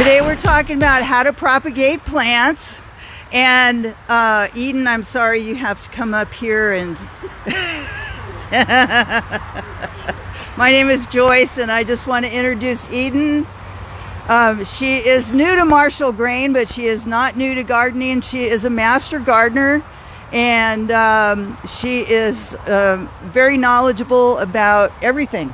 Today we're talking about how to propagate plants. And Eden, I'm sorry you have to come up here and my name is Joyce, and I just want to introduce Eden. She is new to Marshall Grain, but she is not new to gardening. She is a master gardener, and she is very knowledgeable about everything.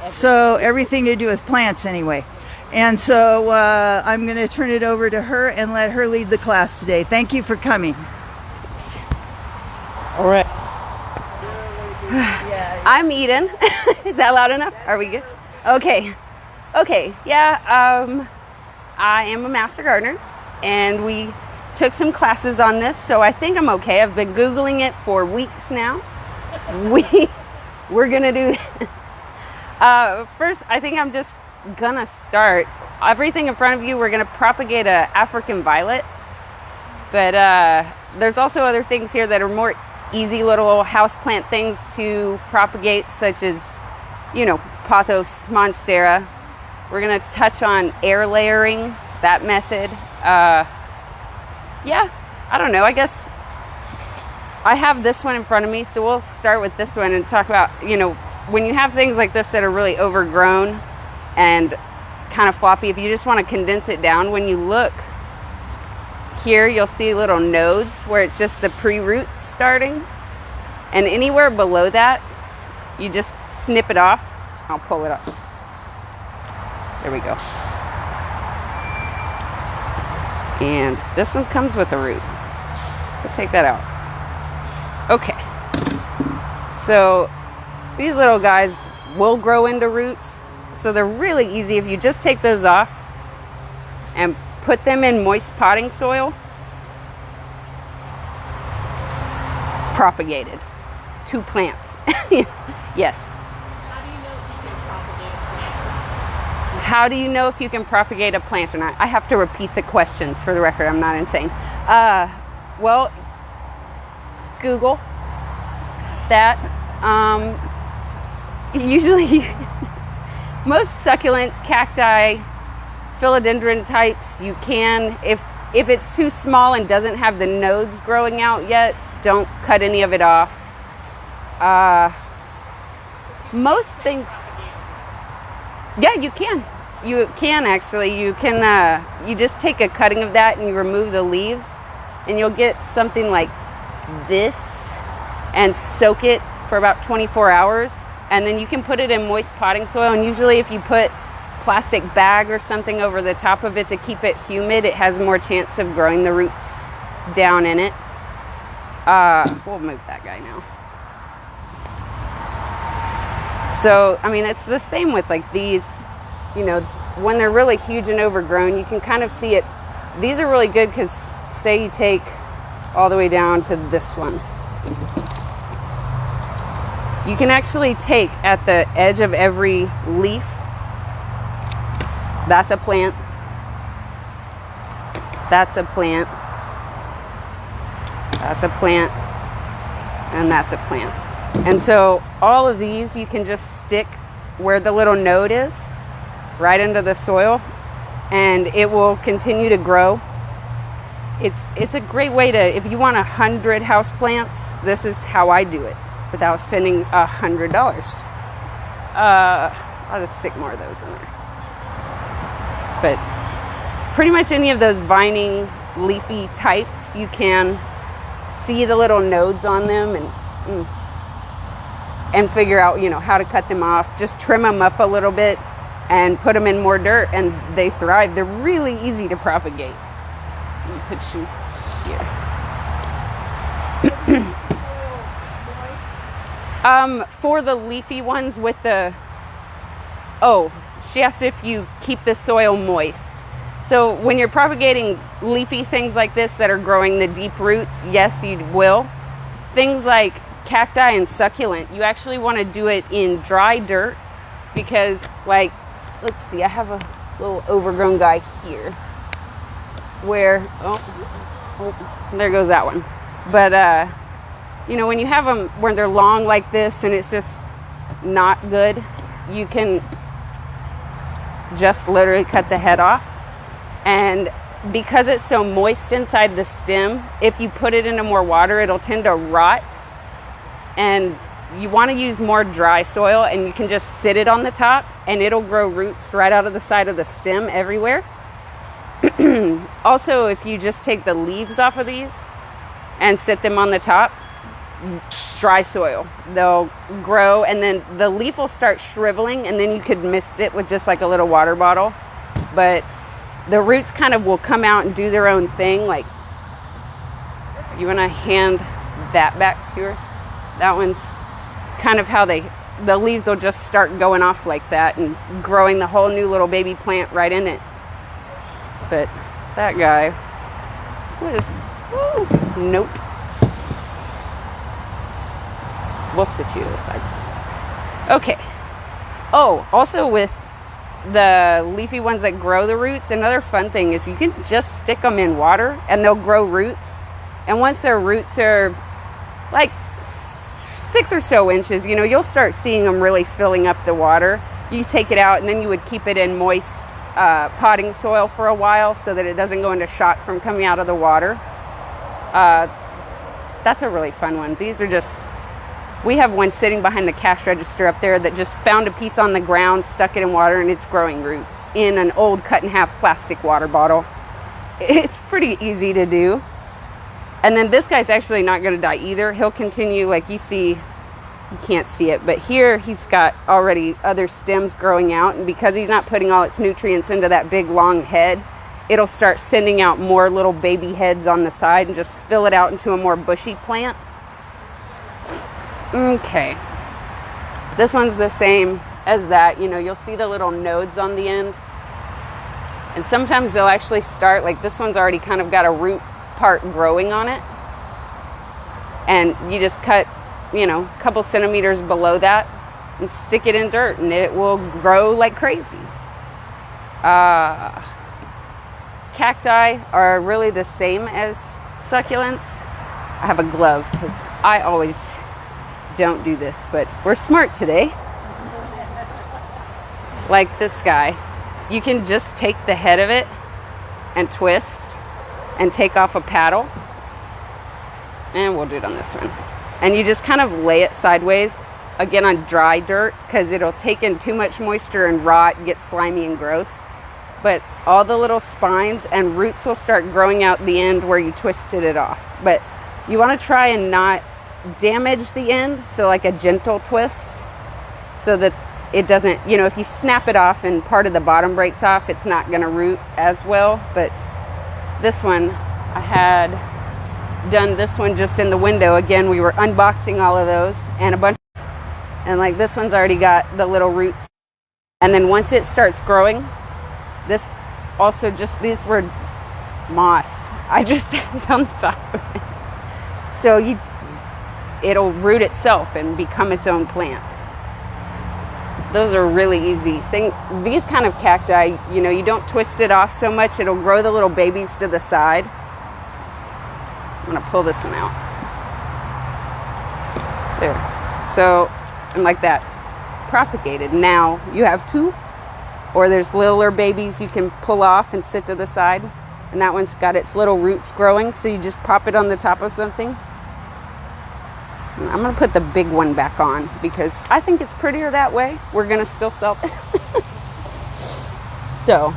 So everything to do with plants anyway. And so I'm going to turn it over to her and let her lead the class today. Thank you for coming. All right. I'm Eden. Is that loud enough? Are we good? Okay. Yeah. I am a master gardener, and we took some classes on this, so I think I'm okay. I've been Googling it for weeks now. We're gonna do this. First, I think I'm just gonna start. Everything in front of you, we're gonna propagate a African violet, but there's also other things here that are more easy little houseplant things to propagate, such as, Pothos monstera. We're gonna touch on air layering, that method. Yeah, I don't know, I guess I have this one in front of me, so we'll start with this one and talk about, when you have things like this that are really overgrown and kind of floppy, if you just want to condense it down, when you look here, you'll see little nodes where it's just the pre-roots starting, and anywhere below that, you just snip it off. I'll pull it up. There we go. And this one comes with a root. We'll take that out. Okay. So these little guys will grow into roots. So they're really easy if you just take those off and put them in moist potting soil. Propagated. 2 plants. Yes. How do you know if you can propagate a plant or not? I have to repeat the questions for the record. I'm not insane. Well, Google that. Usually, most succulents, cacti, philodendron types, you can, if it's too small and doesn't have the nodes growing out yet, don't cut any of it off. Most things, yeah, you can. You can actually. You can. You just take a cutting of that and you remove the leaves, and you'll get something like this, and soak it for about 24 hours, and then you can put it in moist potting soil. And usually, if you put plastic bag or something over the top of it to keep it humid, it has more chance of growing the roots down in it. We'll move that guy now. So, I mean, it's the same with like these, when they're really huge and overgrown, you can kind of see it. These are really good because, say you take all the way down to this one. You can actually take at the edge of every leaf. That's a plant. That's a plant. That's a plant. And that's a plant. And so all of these you can just stick where the little node is, right into the soil, and it will continue to grow. It's a great way to, if you want 100 houseplants, this is how I do it without spending $100. I'll just stick more of those in there. But pretty much any of those vining, leafy types, you can see the little nodes on them and figure out, how to cut them off. Just trim them up a little bit and put them in more dirt, and they thrive. They're really easy to propagate. Let me put you here. For the leafy ones with the, she asked if you keep the soil moist. So when you're propagating leafy things like this that are growing the deep roots, yes, you will. Things like cacti and succulent, you actually want to do it in dry dirt, because let's see, I have a little overgrown guy here where, there goes that one. But, when you have them where they're long like this and it's just not good, you can just literally cut the head off And because it's so moist inside the stem, if you put it into more water, it'll tend to rot. And you want to use more dry soil, and you can just sit it on the top and it'll grow roots right out of the side of the stem everywhere. Also, if you just take the leaves off of these and sit them on the top, dry soil, they'll grow, and then the leaf will start shriveling, and then you could mist it with just like a little water bottle. But the roots kind of will come out and do their own thing. Like, you want to hand that back to her? That one's kind of how the leaves will just start going off like that and growing the whole new little baby plant right in it. But that guy was, nope. We'll sit you to the side for a second. Okay. Oh, also with the leafy ones that grow the roots, another fun thing is you can just stick them in water and they'll grow roots. And once their roots are like 6 or so inches, you know, you'll start seeing them really filling up the water. You take it out, and then you would keep it in moist potting soil for a while so that it doesn't go into shock from coming out of the water. That's a really fun one. These are just, we have one sitting behind the cash register up there that just found a piece on the ground, stuck it in water, and it's growing roots in an old cut in half plastic water bottle. It's pretty easy to do. And then this guy's actually not going to die either. He'll continue, like you see, you can't see it, but here he's got already other stems growing out, and because he's not putting all its nutrients into that big long head, it'll start sending out more little baby heads on the side and just fill it out into a more bushy plant. Okay. This one's the same as that. You know, you'll see the little nodes on the end. And sometimes they'll actually start, like this one's already kind of got a root part growing on it. And you just cut, you know, a couple centimeters below that and stick it in dirt, and it will grow like crazy. Cacti are really the same as succulents. I have a glove because I always don't do this, but we're smart today. Like this guy, you can just take the head of it and twist and take off a paddle, and we'll do it on this one. And you just kind of lay it sideways, again on dry dirt, because it'll take in too much moisture and rot and get slimy and gross. But all the little spines and roots will start growing out the end where you twisted it off. But you want to try and not damage the end, so like a gentle twist, so that it doesn't, you know, if you snap it off and part of the bottom breaks off, it's not going to root as well. But this one, I had done this one just in the window. Again, we were unboxing all of those, and a bunch, and like this one's already got the little roots. And then once it starts growing, this also just, these were moss. I just found the top of it. So it'll root itself and become its own plant. Those are really easy. These kind of cacti, you know, you don't twist it off so much. It'll grow the little babies to the side. I'm gonna pull this one out. There. So, and like that, propagated. Now you have two, or there's littler babies you can pull off and sit to the side. And that one's got its little roots growing, so you just pop it on the top of something. I'm gonna put the big one back on because I think it's prettier that way. We're gonna still sell it. So,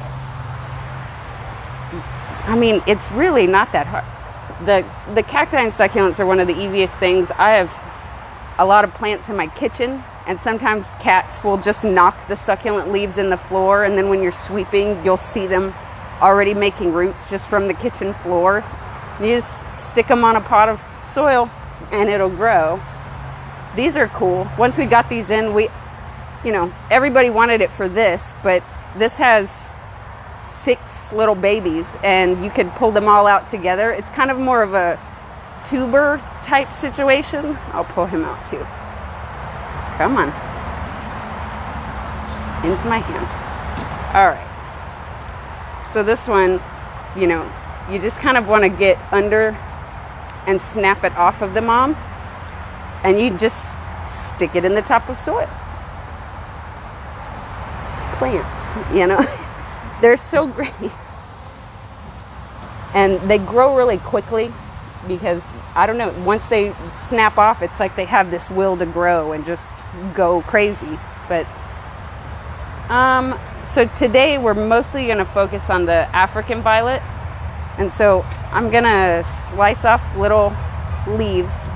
I mean, it's really not that hard. The cacti and succulents are one of the easiest things. I have a lot of plants in my kitchen, and sometimes cats will just knock the succulent leaves in the floor, and then when you're sweeping, you'll see them already making roots just from the kitchen floor. And you just stick them on a pot of soil and it'll grow. These are cool. Once we got these in, you know, everybody wanted it for this, but this has 6 little babies and you could pull them all out together. It's kind of more of a tuber type situation. I'll pull him out too. Come on. Into my hand. All right. So this one, you know, you just kind of want to get under and snap it off of the mom, and you just stick it in the top of soil. Plant, you know. They're so great. And they grow really quickly because, I don't know, once they snap off, it's like they have this will to grow and just go crazy. But so today we're mostly going to focus on the African violet. And so I'm going to slice off little leaves.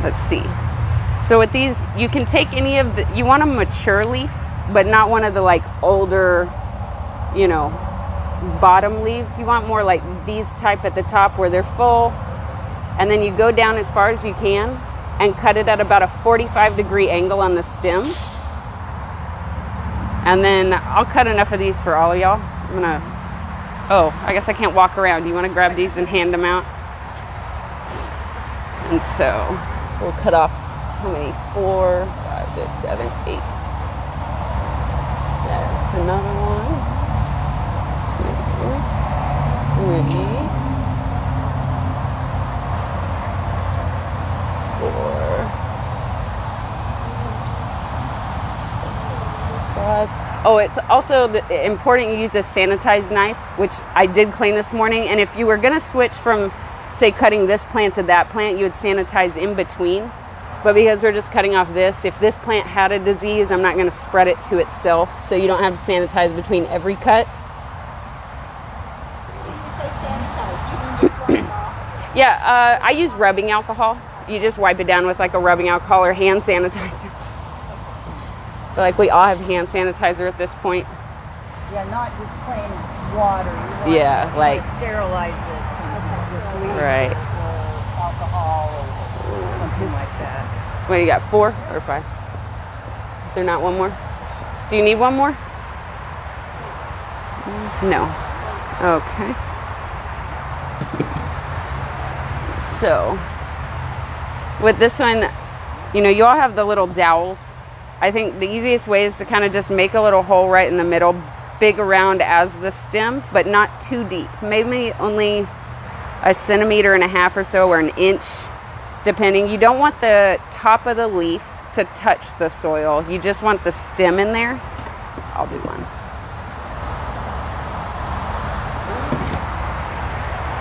Let's see. So with these, you can take any of the, you want a mature leaf, but not one of the like older, you know, bottom leaves. You want more like these type at the top where they're full. And then you go down as far as you can and cut it at about a 45-degree angle on the stem. And then I'll cut enough of these for all of y'all. I'm gonna, oh, I guess I can't walk around. You wanna grab these and hand them out? And so we'll cut off, how many? 4, 5, 6, 7, 8. There's another one. 2, 3, 4, 5. Oh, it's also important you use a sanitized knife, which I did clean this morning. And if you were gonna switch from, say, cutting this plant to that plant, you would sanitize in between. But because we're just cutting off this, if this plant had a disease, I'm not gonna spread it to itself, so you don't have to sanitize between every cut. When you say sanitized, you mean just wipe it off? Yeah, I use rubbing alcohol. You just wipe it down with like a rubbing alcohol or hand sanitizer. I feel like we all have hand sanitizer at this point. Yeah, not just plain water. You want Yeah, to like sterilize it. With bleach right. or alcohol or something like that. What, you got 4 or 5? Is there not one more? Do you need one more? No. Okay. So, with this one, you know, you all have the little dowels. I think the easiest way is to kind of just make a little hole right in the middle, big around as the stem, but not too deep. Maybe only 1.5 centimeters or so, or 1 inch, depending. You don't want the top of the leaf to touch the soil. You just want the stem in there. I'll do one.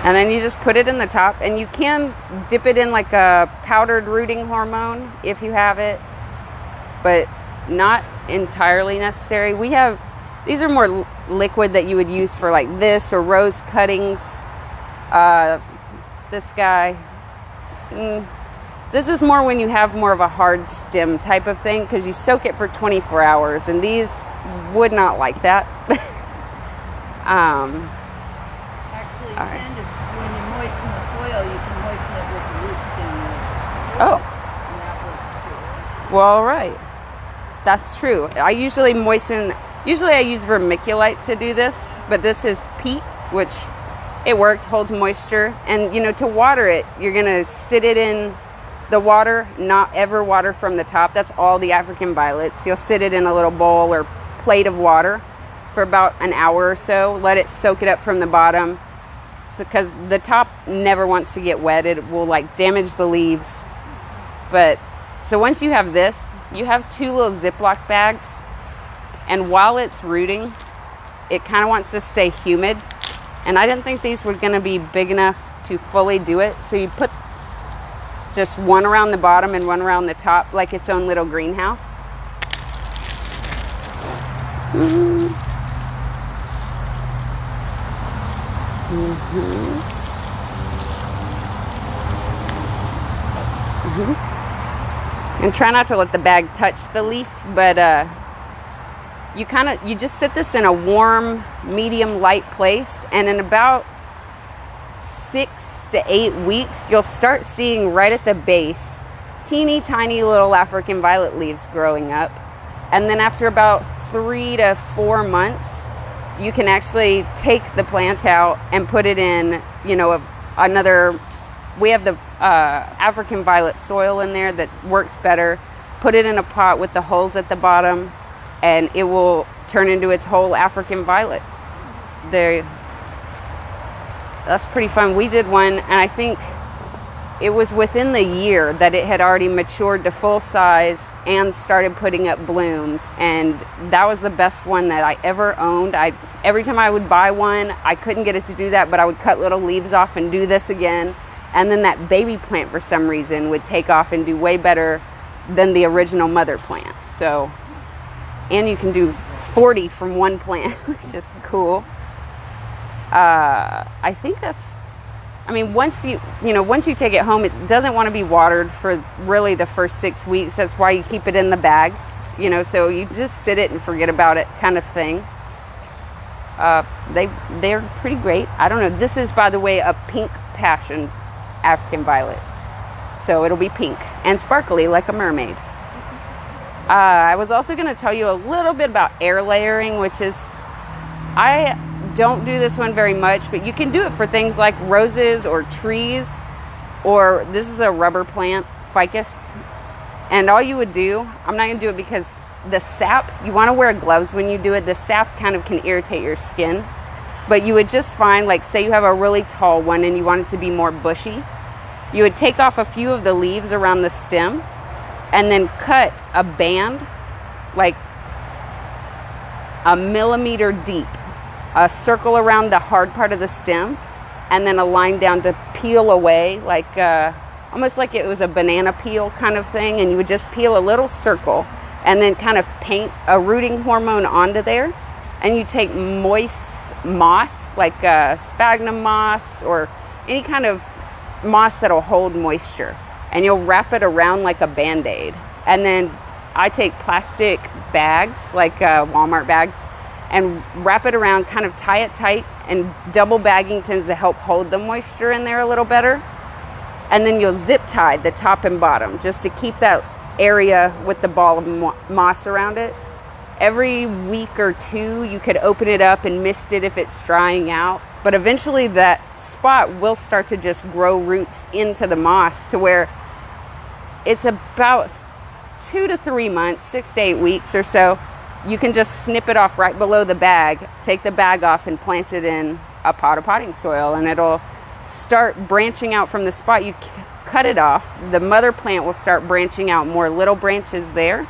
And then you just put it in the top, and you can dip it in like a powdered rooting hormone if you have it, but not entirely necessary. We have, these are more liquid that you would use for like this or rose cuttings. This guy, this is more when you have more of a hard stem type of thing, because you soak it for 24 hours, and these would not like that. Actually, you can just, when you moisten the soil, you can moisten it with the root stem. Oh. And that works too. Well, all right. That's true. I usually moisten, usually I use vermiculite to do this, but this is peat, which it works, holds moisture. And, you know, to water it, you're going to sit it in the water, not ever water from the top. That's all the African violets. You'll sit it in a little bowl or plate of water for about an hour or so. Let it soak it up from the bottom, because the top never wants to get wet. It will like damage the leaves. But so once you have this, you have 2 little Ziploc bags, and while it's rooting, it kind of wants to stay humid. And I didn't think these were going to be big enough to fully do it. So you put just one around the bottom and one around the top, like its own little greenhouse. And try not to let the bag touch the leaf, but you just sit this in a warm, medium light place, and in about 6 to 8 weeks, you'll start seeing right at the base teeny tiny little African violet leaves growing up. And then after about 3 to 4 months, you can actually take the plant out and put it in, you know, another, we have the African violet soil in there that works better. Put it in a pot with the holes at the bottom, and it will turn into its whole African violet. That's pretty fun. We did one, and I think it was within the year that it had already matured to full size and started putting up blooms. And that was the best one that I ever owned. Every time I would buy one, I couldn't get it to do that, but I would cut little leaves off and do this again. And then that baby plant, for some reason, would take off and do way better than the original mother plant. So, and you can do 40 from one plant, which is cool. I think that's, I mean, once you take it home, it doesn't want to be watered for really the first 6 weeks. That's why you keep it in the bags, so you just sit it and forget about it kind of thing. They're pretty great. I don't know. This is, by the way, a pink passion African violet. So it'll be pink and sparkly like a mermaid. I was also going to tell you a little bit about air layering, which is, I don't do this one very much, but you can do it for things like roses or trees, or this is a rubber plant, Ficus. And all you would do, I'm not going to do it because the sap, you want to wear gloves when you do it. The sap kind of can irritate your skin, but you would just find, like, say you have a really tall one and you want it to be more bushy, you would take off a few of the leaves around the stem and then cut a band like a millimeter deep, a circle around the hard part of the stem, and then a line down to peel away, like almost like it was a banana peel kind of thing. And you would just peel a little circle and then kind of paint a rooting hormone onto there. And you take moist moss, like sphagnum moss or any kind of moss that'll hold moisture, and you'll wrap it around like a Band-Aid. And then I take plastic bags, like a Walmart bag, and wrap it around, kind of tie it tight, and double bagging tends to help hold the moisture in there a little better. And then you'll zip tie the top and bottom just to keep that area with the ball of moss around it. Every week or two, you could open it up and mist it if it's drying out. But eventually that spot will start to just grow roots into the moss to where it's about 2 to 3 months, 6 to 8 weeks or so. You can just snip it off right below the bag, take the bag off and plant it in a pot of potting soil, and it'll start branching out from the spot you cut it off. The mother plant will start branching out more little branches there,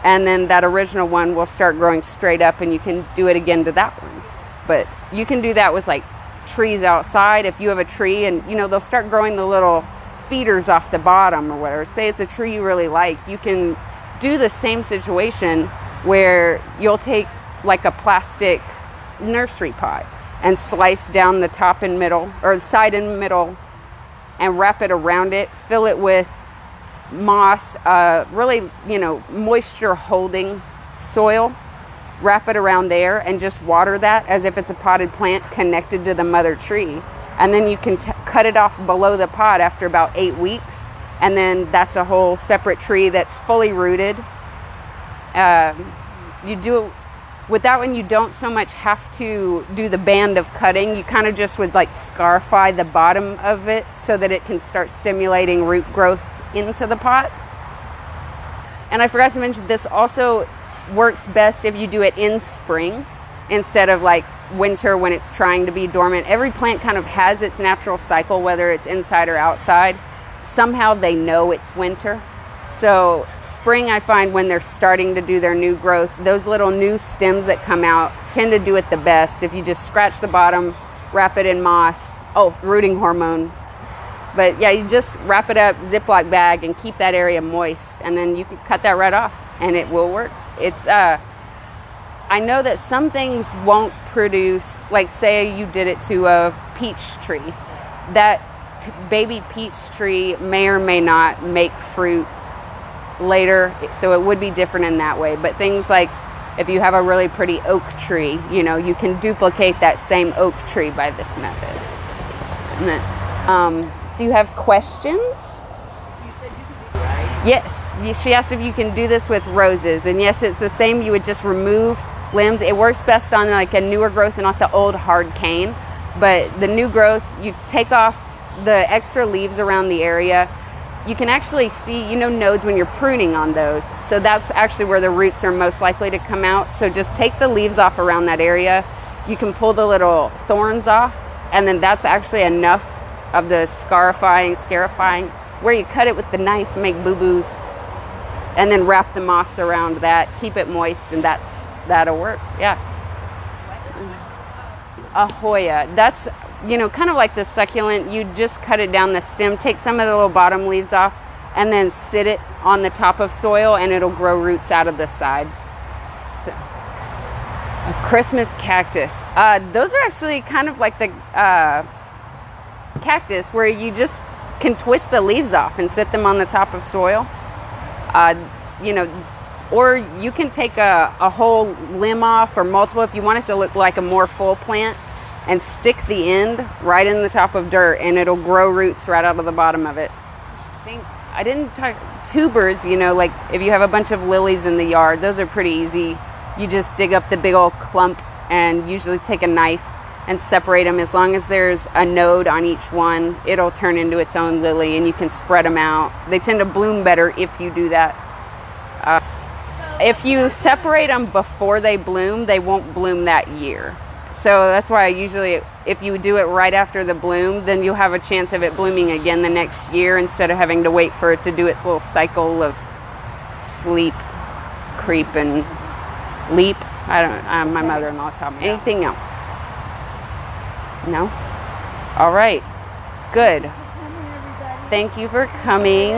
and then that original one will start growing straight up, and you can do it again to that one. But you can do that with like trees outside. If you have a tree and they'll start growing the little feeders off the bottom or whatever. Say it's a tree you really like, you can do the same situation where you'll take like a plastic nursery pot and slice down the top and middle, or the side and middle, and wrap it around it, fill it with moss, really, moisture holding soil, wrap it around there and just water that as if it's a potted plant connected to the mother tree. And then you can cut it off below the pot after about 8 weeks. And then that's a whole separate tree that's fully rooted. You do it with that one, you don't so much have to do the band of cutting. You kind of just would like scarify the bottom of it so that it can start stimulating root growth into the pot. And I forgot to mention, this also works best if you do it in spring instead of like winter when it's trying to be dormant. Every plant kind of has its natural cycle, whether it's inside or outside. Somehow they know it's winter. So spring, I find when they're starting to do their new growth, those little new stems that come out tend to do it the best. If you just scratch the bottom, wrap it in moss, rooting hormone. But yeah, you just wrap it up, Ziploc bag, and keep that area moist. And then you can cut that right off and it will work. It's, I know that some things won't produce, like say you did it to a peach tree. That baby peach tree may or may not make fruit later, so it would be different in that way. But things like if you have a really pretty oak tree, you can duplicate that same oak tree by this method. And then, do you have questions? You said you could do it, right? Yes, she asked if you can do this with roses, and yes, it's the same. You would just remove limbs. It works best on like a newer growth and not the old hard cane, but the new growth, you take off the extra leaves around the area. You can actually see, nodes when you're pruning on those. So that's actually where the roots are most likely to come out. So just take the leaves off around that area. You can pull the little thorns off, and then that's actually enough of the scarifying, where you cut it with the knife, make boo-boos, and then wrap the moss around that, keep it moist, and that'll work. Yeah. A Hoya, that's, kind of like the succulent. You just cut it down the stem, take some of the little bottom leaves off, and then sit it on the top of soil, and it'll grow roots out of the side. So, a Christmas cactus. Those are actually kind of like the cactus, where you just can twist the leaves off and sit them on the top of soil. Or you can take a whole limb off, or multiple, if you want it to look like a more full plant, and stick the end right in the top of dirt, and it'll grow roots right out of the bottom of it. I didn't talk tubers, like if you have a bunch of lilies in the yard, those are pretty easy. You just dig up the big old clump and usually take a knife and separate them. As long as there's a node on each one, it'll turn into its own lily, and you can spread them out. They tend to bloom better if you do that. If you separate them before they bloom, they won't bloom that year. So that's why usually if you do it right after the bloom, then you'll have a chance of it blooming again the next year, instead of having to wait for it to do its little cycle of sleep, creep, and leap. My mother-in-law taught me. Anything else? No? All right. Good. Thank you for coming.